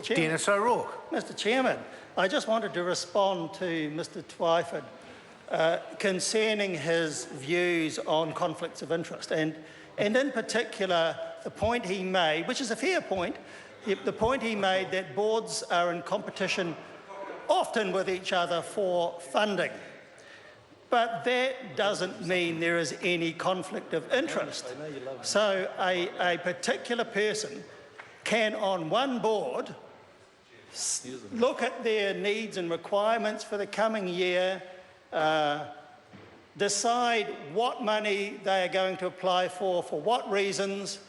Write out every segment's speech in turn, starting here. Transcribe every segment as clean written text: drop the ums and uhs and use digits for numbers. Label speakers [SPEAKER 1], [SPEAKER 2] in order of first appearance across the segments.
[SPEAKER 1] Chairman.
[SPEAKER 2] Dennis O'Rourke.
[SPEAKER 1] Mr. Chairman, I just wanted to respond to Mr. Twyford concerning his views on conflicts of interest, and in particular the point he made, which is a fair point, the point he made that boards are in competition often with each other for funding. But that doesn't mean there is any conflict of interest. So a particular person can, on one board, look at their needs and requirements for the coming year, decide what money they are going to apply for what reasons,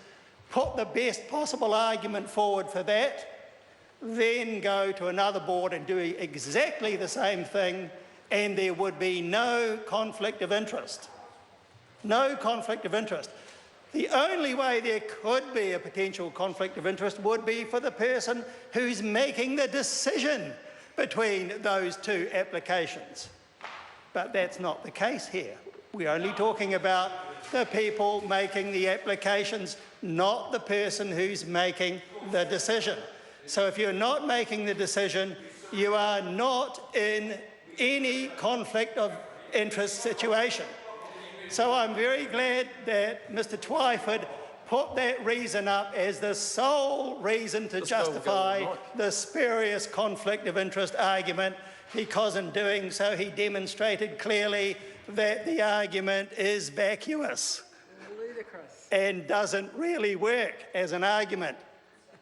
[SPEAKER 1] put the best possible argument forward for that, then go to another board and do exactly the same thing, and there would be no conflict of interest. No conflict of interest. The only way there could be a potential conflict of interest would be for the person who's making the decision between those two applications. But that's not the case here. We're only talking about the people making the applications, not the person who's making the decision. So if you're not making the decision, you are not in any conflict of interest situation. So I'm very glad that Mr. Twyford put that reason up as the sole reason to justify the spurious conflict of interest argument, because in doing so he demonstrated clearly that the argument is vacuous and doesn't really work as an argument.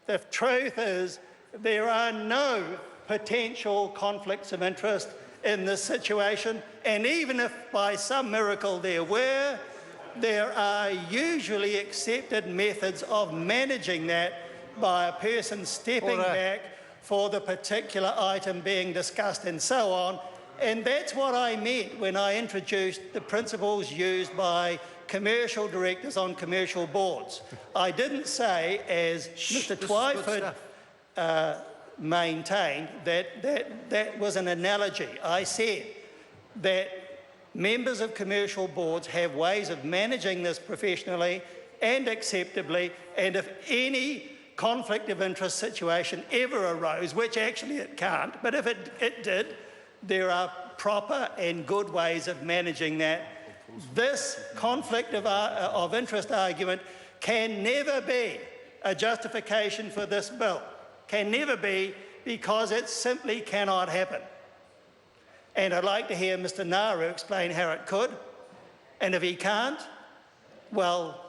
[SPEAKER 1] The truth is there are no potential conflicts of interest in this situation, and even if by some miracle there were, there are usually accepted methods of managing that by a person stepping back for the particular item being discussed and so on. And that's what I meant when I introduced the principles used by commercial directors on commercial boards. I didn't say, as Mr. Twyford maintained, that was an analogy. I said that members of commercial boards have ways of managing this professionally and acceptably, and if any conflict of interest situation ever arose, which actually it can't, but if it did, there are proper and good ways of managing that. This conflict of interest argument can never be a justification for this bill. Can never be, because it simply cannot happen. And I'd like to hear Mr. Naru explain how it could. And if he can't, well,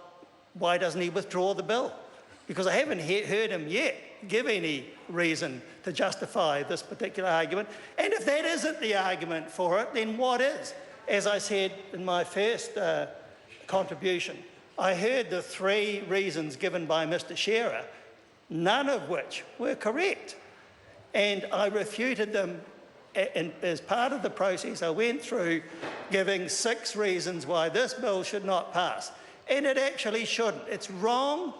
[SPEAKER 1] why doesn't he withdraw the bill? Because I haven't heard him yet give any reason to justify this particular argument. And if that isn't the argument for it, then what is? As I said in my first contribution, I heard the three reasons given by Mr. Shearer, none of which were correct. And I refuted them, and as part of the process I went through giving 6 reasons why this bill should not pass. And it actually shouldn't. It's wrong,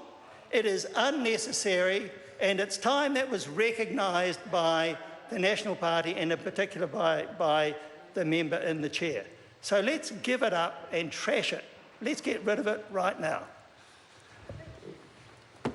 [SPEAKER 1] it is unnecessary, and it's time that was recognised by the National Party, and in particular by the member in the chair. So let's give it up and trash it. Let's get rid of it right now.